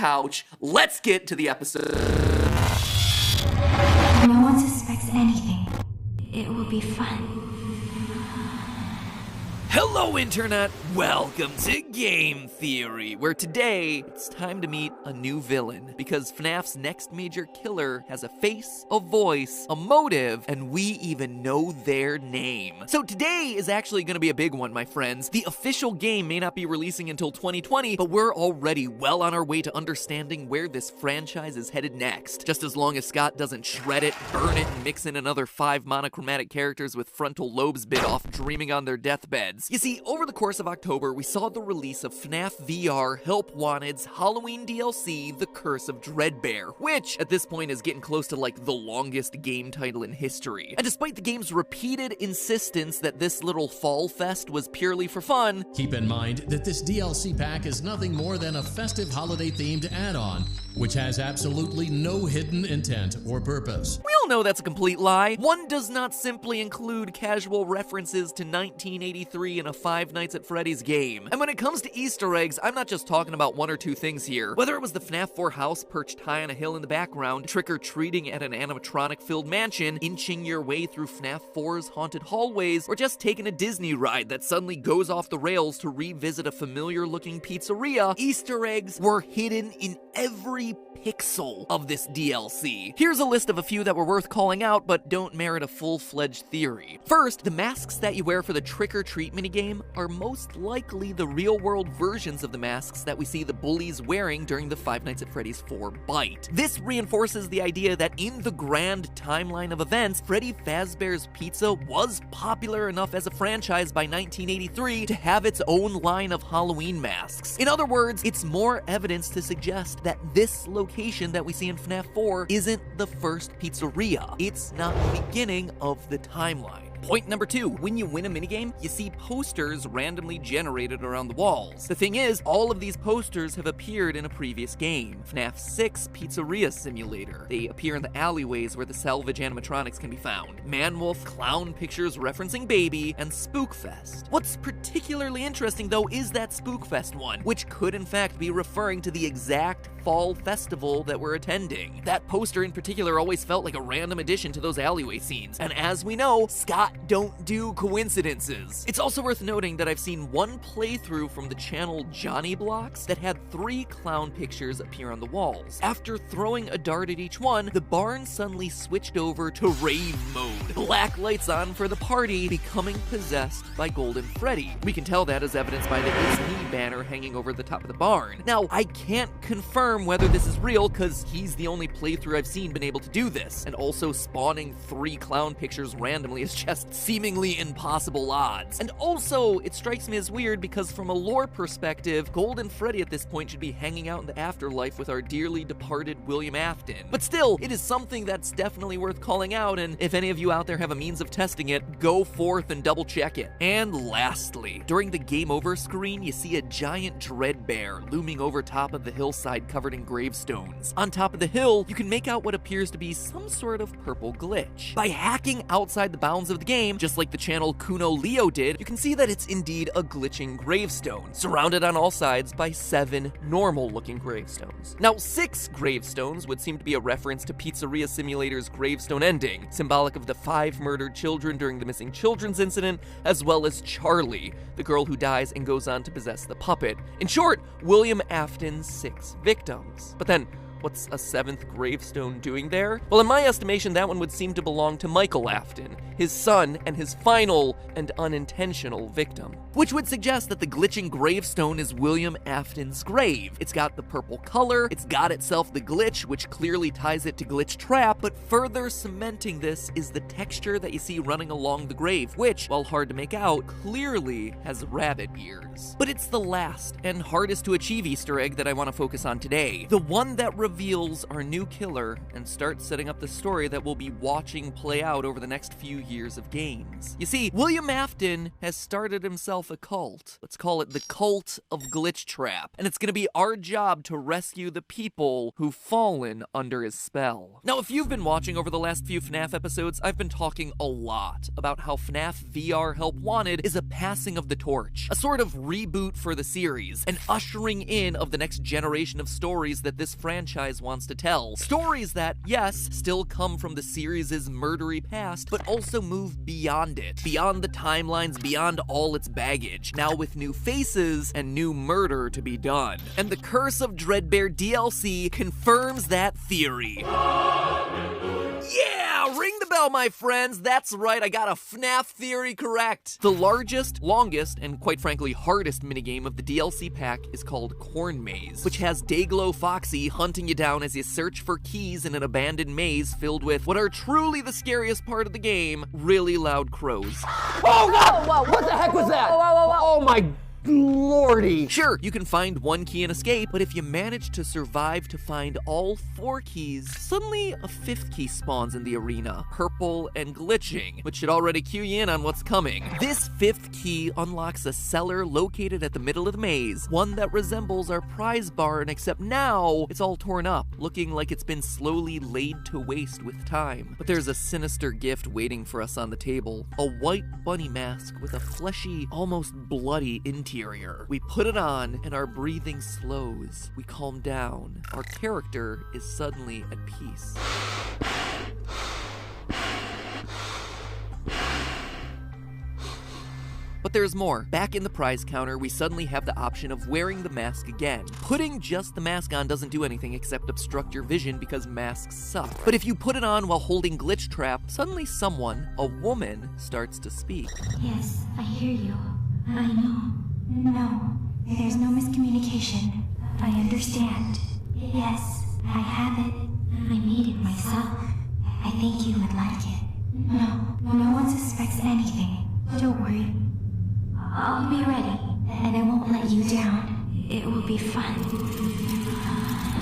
couch. Let's get to the episode. No one suspects anything. It will be fun. Hello, Internet! Welcome to Game Theory, where today it's time to meet a new villain, because FNAF's next major killer has a face, a voice, a motive, and we even know their name. So today is actually going to be a big one, my friends. The official game may not be releasing until 2020, but we're already well on our way to understanding where this franchise is headed next, just as long as Scott doesn't shred it, burn it, and mix in another 5 monochromatic characters with frontal lobes bit off dreaming on their deathbeds. You see, over the course of October, we saw the release of FNAF VR Help Wanted's Halloween DLC, The Curse of Dreadbear, which, at this point, is getting close to, like, the longest game title in history. And despite the game's repeated insistence that this little fall fest was purely for fun, keep in mind that this DLC pack is nothing more than a festive holiday-themed add-on, which has absolutely no hidden intent or purpose. we all know that's a complete lie. One does not simply include casual references to 1983 in a Five Nights at Freddy's game. And when it comes to Easter eggs, I'm not just talking about one or two things here. Whether it was the FNAF 4 house perched high on a hill in the background, trick-or-treating at an animatronic-filled mansion, inching your way through FNAF 4's haunted hallways, or just taking a Disney ride that suddenly goes off the rails to revisit a familiar-looking pizzeria, Easter eggs were hidden in every pixel of this DLC. Here's a list of a few that were worth calling out, but don't merit a full-fledged theory. First, the masks that you wear for the trick-or-treat minigame are most likely the real-world versions of the masks that we see the bullies wearing during the Five Nights at Freddy's 4 bite. This reinforces the idea that in the grand timeline of events, Freddy Fazbear's Pizza was popular enough as a franchise by 1983 to have its own line of Halloween masks. In other words, it's more evidence to suggest that this location that we see in FNAF 4 isn't the first pizzeria. It's not the beginning of the timeline. Point number 2, when you win a minigame, you see posters randomly generated around the walls. The thing is, all of these posters have appeared in a previous game, FNAF 6 Pizzeria Simulator. They appear in the alleyways where the salvage animatronics can be found. Manwolf, clown pictures referencing Baby, and Spookfest. What's particularly interesting though is that Spookfest one, which could in fact be referring to the exact fall festival that we're attending. That poster in particular always felt like a random addition to those alleyway scenes, and as we know, Scott don't do coincidences. It's also worth noting that I've seen one playthrough from the channel Johnny Blocks that had 3 clown pictures appear on the walls. After throwing a dart at each one, the barn suddenly switched over to rave mode. Black lights on for the party, becoming possessed by Golden Freddy. We can tell that as evidenced by the It's Me banner hanging over the top of the barn. Now, I can't confirm whether this is real, because he's the only playthrough I've seen been able to do this, and also spawning 3 clown pictures randomly is just seemingly impossible odds. And also, it strikes me as weird because from a lore perspective, Golden Freddy at this point should be hanging out in the afterlife with our dearly departed William Afton. But still, it is something that's definitely worth calling out, and if any of you out there have a means of testing it, go forth and double check it. And lastly, during the game over screen, you see a giant dread bear looming over top of the hillside covered in gravestones. On top of the hill, you can make out what appears to be some sort of purple glitch. By hacking outside the bounds of the game, just like the channel Kuno Leo did, you can see that it's indeed a glitching gravestone, surrounded on all sides by 7 normal-looking gravestones. Now, 6 gravestones would seem to be a reference to Pizzeria Simulator's gravestone ending, symbolic of the 5 murdered children during the missing children's incident, as well as Charlie, the girl who dies and goes on to possess the puppet. In short, William Afton's 6 victims. But then, what's a 7th gravestone doing there? Well, in my estimation, that one would seem to belong to Michael Afton, his son, and his final and unintentional victim. Which would suggest that the glitching gravestone is William Afton's grave. It's got the purple color, it's got itself the glitch, which clearly ties it to Glitchtrap, but further cementing this is the texture that you see running along the grave, which, while hard to make out, clearly has rabbit ears. But it's the last and hardest to achieve Easter egg that I want to focus on today. The one that reveals our new killer and starts setting up the story that we'll be watching play out over the next few years of games. You see, William Afton has started himself a cult. Let's call it the Cult of Glitchtrap. And it's gonna be our job to rescue the people who've fallen under his spell. Now, if you've been watching over the last few FNAF episodes, I've been talking a lot about how FNAF VR Help Wanted is a passing of the torch, a sort of reboot for the series, an ushering in of the next generation of stories that this franchise wants to tell. Stories that, yes, still come from the series' murdery past, but also move beyond it, beyond the timelines, beyond all its baggage, now with new faces and new murder to be done. And the Curse of Dreadbear DLC confirms that theory. Yeah! Ring the bell, my friends! That's right, I got a FNAF theory correct! The largest, longest, and quite frankly hardest minigame of the DLC pack is called Corn Maze, which has Dayglow Foxy hunting you down as you search for keys in an abandoned maze filled with what are truly the scariest part of the game, really loud crows. Oh God! Whoa, what the heck was that? Oh my lordy! Sure, you can find one key and escape, but if you manage to survive to find all 4 keys, suddenly a 5th key spawns in the arena, purple and glitching, which should already cue you in on what's coming. This 5th key unlocks a cellar located at the middle of the maze, one that resembles our prize barn, except now it's all torn up, looking like it's been slowly laid to waste with time. But there's a sinister gift waiting for us on the table, a white bunny mask with a fleshy, almost bloody interior. We put it on, and our breathing slows. We calm down. Our character is suddenly at peace. But there's more. Back in the prize counter, we suddenly have the option of wearing the mask again. Putting just the mask on doesn't do anything except obstruct your vision because masks suck. But if you put it on while holding Glitchtrap, suddenly someone, a woman, starts to speak. Yes, I hear you. I know. No, there's no miscommunication. I understand. Yes, I have it. I made it myself. I think you would like it. No one suspects anything. Don't worry. I'll be ready, and I won't let you down. It will be fun.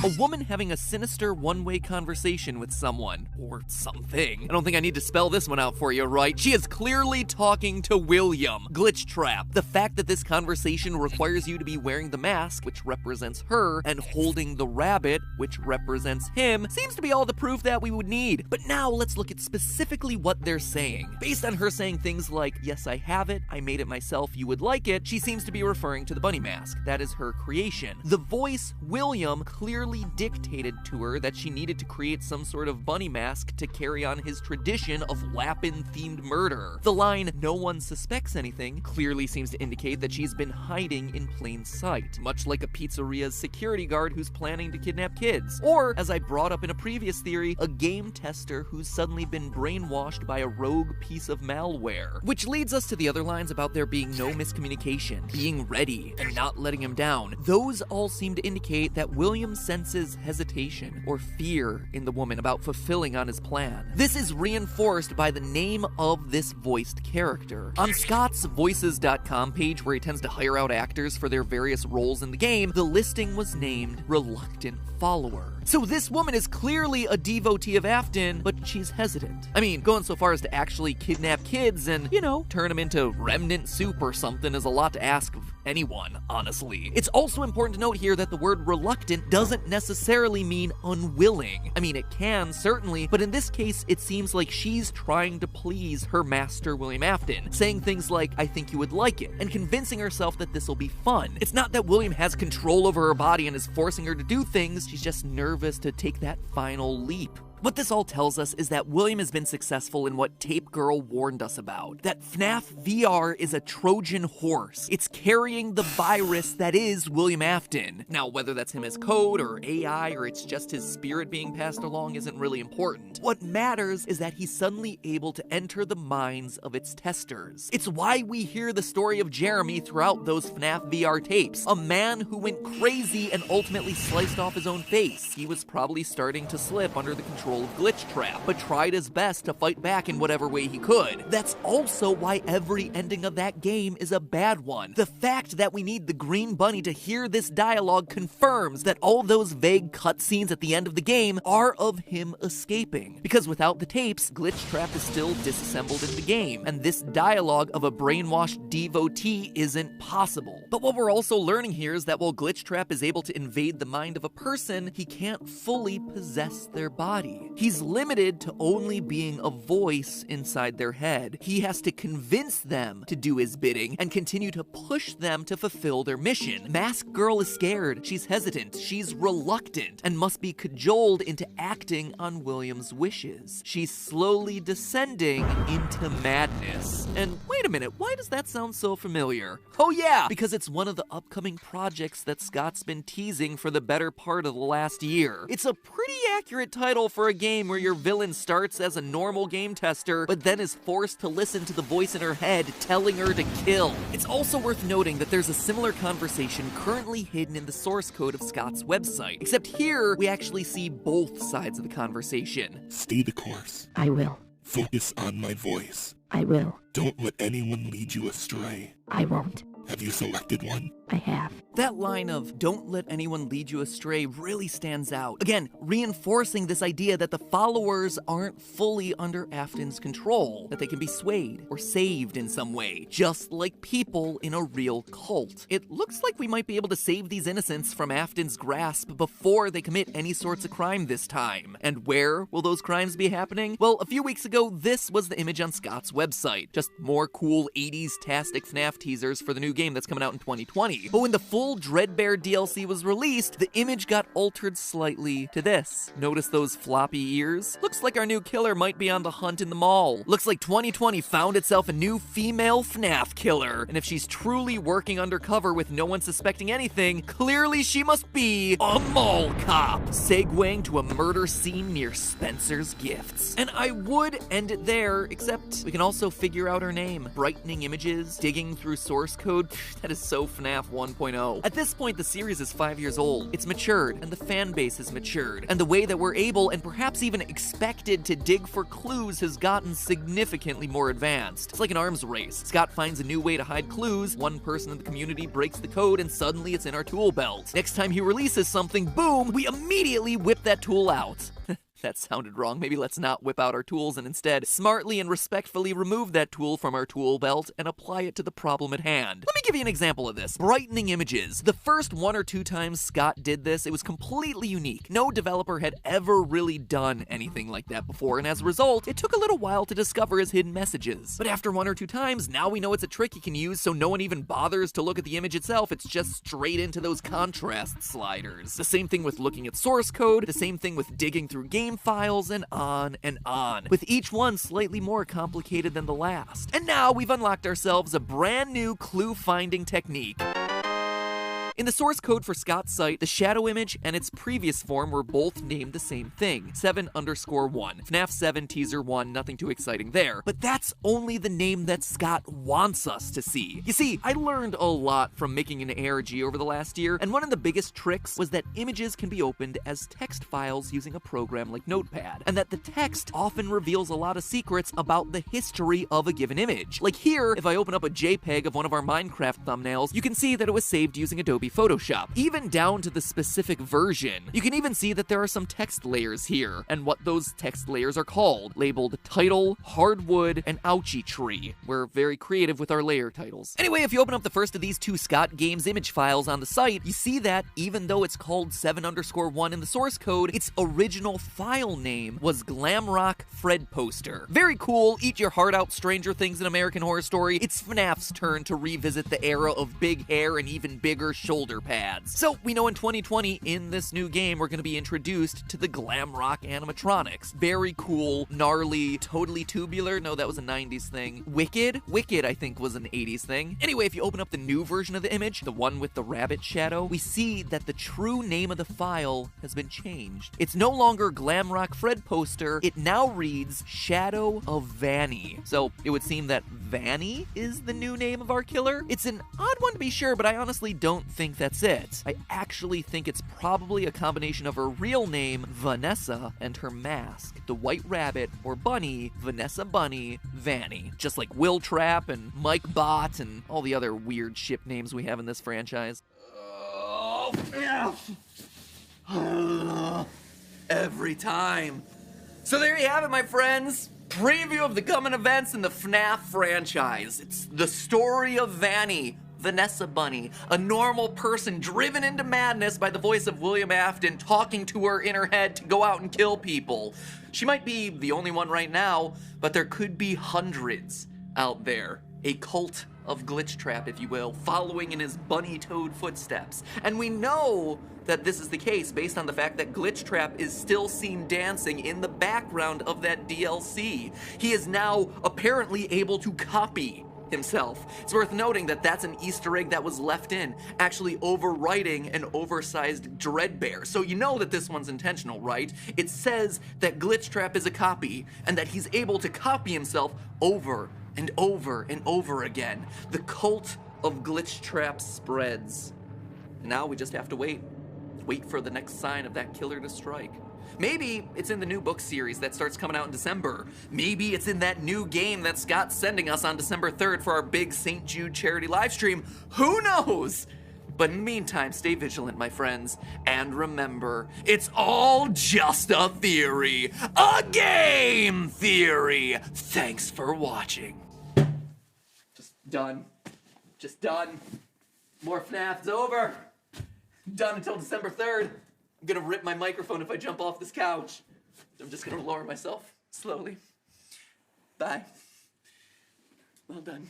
A woman having a sinister one-way conversation with someone, or something. I don't think I need to spell this one out for you, right? She is clearly talking to William, Glitchtrap. The fact that this conversation requires you to be wearing the mask, which represents her, and holding the rabbit, which represents him, seems to be all the proof that we would need. But now let's look at specifically what they're saying. Based on her saying things like, yes, I have it, I made it myself, you would like it, she seems to be referring to the bunny mask. That is her creation. The voice, William, clearly dictated to her that she needed to create some sort of bunny mask to carry on his tradition of Lapin-themed murder. The line, no one suspects anything, clearly seems to indicate that she's been hiding in plain sight, much like a pizzeria's security guard who's planning to kidnap kids. Or, as I brought up in a previous theory, a game tester who's suddenly been brainwashed by a rogue piece of malware. Which leads us to the other lines about there being no miscommunication, being ready, and not letting him down. Those all seem to indicate that William senses hesitation or fear in the woman about fulfilling on his plan. This is reinforced by the name of this voiced character. On Scott's Voices.com page, where he tends to hire out actors for their various roles in the game, the listing was named Reluctant Follower. So this woman is clearly a devotee of Afton, but she's hesitant. I mean, going so far as to actually kidnap kids and, turn them into remnant soup or something is a lot to ask of anyone, honestly. It's also important to note here that the word reluctant doesn't necessarily mean unwilling. I mean, it can, certainly, but in this case, it seems like she's trying to please her master, William Afton, saying things like, I think you would like it, and convincing herself that this will be fun. It's not that William has control over her body and is forcing her to do things, she's just nervous to take that final leap. What this all tells us is that William has been successful in what Tape Girl warned us about, that FNAF VR is a Trojan horse. It's carrying the virus that is William Afton. Now, whether that's him as code or AI or it's just his spirit being passed along isn't really important. What matters is that he's suddenly able to enter the minds of its testers. It's why we hear the story of Jeremy throughout those FNAF VR tapes, a man who went crazy and ultimately sliced off his own face. He was probably starting to slip under the control control of Glitchtrap, but tried his best to fight back in whatever way he could. That's also why every ending of that game is a bad one. The fact that we need the green bunny to hear this dialogue confirms that all those vague cutscenes at the end of the game are of him escaping. Because without the tapes, Glitchtrap is still disassembled in the game, and this dialogue of a brainwashed devotee isn't possible. But what we're also learning here is that while Glitchtrap is able to invade the mind of a person, he can't fully possess their body. He's limited to only being a voice inside their head. He has to convince them to do his bidding and continue to push them to fulfill their mission. Mask Girl is scared, she's hesitant, she's reluctant, and must be cajoled into acting on William's wishes. She's slowly descending into madness. And wait a minute, why does that sound so familiar? Oh yeah, because it's one of the upcoming projects that Scott's been teasing for the better part of the last year. It's a pretty accurate title for a game where your villain starts as a normal game tester, but then is forced to listen to the voice in her head telling her to kill. It's also worth noting that there's a similar conversation currently hidden in the source code of Scott's website, except here we actually see both sides of the conversation. Stay the course. I will. Focus on my voice. I will. Don't let anyone lead you astray. I won't. Have you selected one? I have. That line of "don't let anyone lead you astray" really stands out. Again, reinforcing this idea that the followers aren't fully under Afton's control, that they can be swayed or saved in some way, just like people in a real cult. It looks like we might be able to save these innocents from Afton's grasp before they commit any sorts of crime this time. And where will those crimes be happening? Well, a few weeks ago, this was the image on Scott's website. Just more cool 80s-tastic FNAF teasers for the new game that's coming out in 2020. But when the full Dreadbear DLC was released, the image got altered slightly to this. Notice those floppy ears? Looks like our new killer might be on the hunt in the mall. Looks like 2020 found itself a new female FNAF killer. And if she's truly working undercover with no one suspecting anything, clearly she must be a mall cop, segueing to a murder scene near Spencer's Gifts. And I would end it there, except we can also figure out her name. Brightening images, digging through source code, that is so FNAF 1.0. At this point, the series is 5 years old. It's matured, and the fan base has matured. And the way that we're able, and perhaps even expected, to dig for clues has gotten significantly more advanced. It's like an arms race. Scott finds a new way to hide clues, one person in the community breaks the code, and suddenly it's in our tool belt. Next time he releases something, boom, we immediately whip that tool out. That sounded wrong. Maybe let's not whip out our tools and instead smartly and respectfully remove that tool from our tool belt and apply it to the problem at hand. Let me give you an example of this. Brightening images. The first 1 or 2 times Scott did this, it was completely unique. No developer had ever really done anything like that before, and as a result, it took a little while to discover his hidden messages. But after 1 or 2 times, now we know it's a trick he can use, so no one even bothers to look at the image itself. It's just straight into those contrast sliders. The same thing with looking at source code, the same thing with digging through game files, and on, with each one slightly more complicated than the last. And now we've unlocked ourselves a brand new clue-finding technique. In the source code for Scott's site, the shadow image and its previous form were both named the same thing, 7_1. FNAF 7 Teaser 1, nothing too exciting there. But that's only the name that Scott wants us to see. You see, I learned a lot from making an ARG over the last year, and one of the biggest tricks was that images can be opened as text files using a program like Notepad, and that the text often reveals a lot of secrets about the history of a given image. Like here, if I open up a JPEG of one of our Minecraft thumbnails, you can see that it was saved using Adobe Photoshop, even down to the specific version. You can even see that there are some text layers here, and what those text layers are called, labeled title, hardwood, and ouchie tree. We're very creative with our layer titles. Anyway, if you open up the first of these 2 Scott Games image files on the site, you see that even though it's called 7_1 in the source code, its original file name was Glamrock Fred Poster. Very cool, eat your heart out Stranger Things in American Horror Story. It's FNAF's turn to revisit the era of big hair and even bigger shoulder pads. So we know in 2020, in this new game, we're going to be introduced to the Glamrock animatronics. Very cool, gnarly, totally tubular. No, that was a 90s thing. Wicked, I think, was an 80s thing. Anyway, if you open up the new version of the image, the one with the rabbit shadow, we see that the true name of the file has been changed. It's no longer Glamrock Fred Poster. It now reads Shadow of Vanny. So it would seem that Vanny is the new name of our killer. It's an odd one to be sure, but I honestly don't think that's it. I actually think it's probably a combination of her real name, Vanessa, and her mask. The White Rabbit, or Bunny, Vanessa Bunny, Vanny. Just like Glitchtrap and Mike Bot and all the other weird ship names we have in this franchise. Every time. So there you have it, my friends. Preview of the coming events in the FNAF franchise. It's the story of Vanny, Vanessa Bunny, a normal person driven into madness by the voice of William Afton talking to her in her head to go out and kill people. She might be the only one right now, but there could be hundreds out there. A cult of Glitchtrap, if you will, following in his bunny toad footsteps. And we know that this is the case based on the fact that Glitchtrap is still seen dancing in the background of that DLC. He is now apparently able to copy himself. It's worth noting that that's an Easter egg that was left in, actually overwriting an oversized Dreadbear. So you know that this one's intentional, right? It says that Glitchtrap is a copy, and that he's able to copy himself over and over and over again. The cult of Glitchtrap spreads. And now we just have to wait for the next sign of that killer to strike. Maybe it's in the new book series that starts coming out in December. Maybe it's in that new game that Scott's sending us on December 3rd for our big St. Jude charity live stream. Who knows? But in the meantime, stay vigilant, my friends. And remember, it's all just a theory. A game theory. Thanks for watching. Just done. Just done. More FNAF's over. Done until December 3rd. I'm gonna rip my microphone if I jump off this couch. I'm just gonna lower myself slowly. Bye. Well done.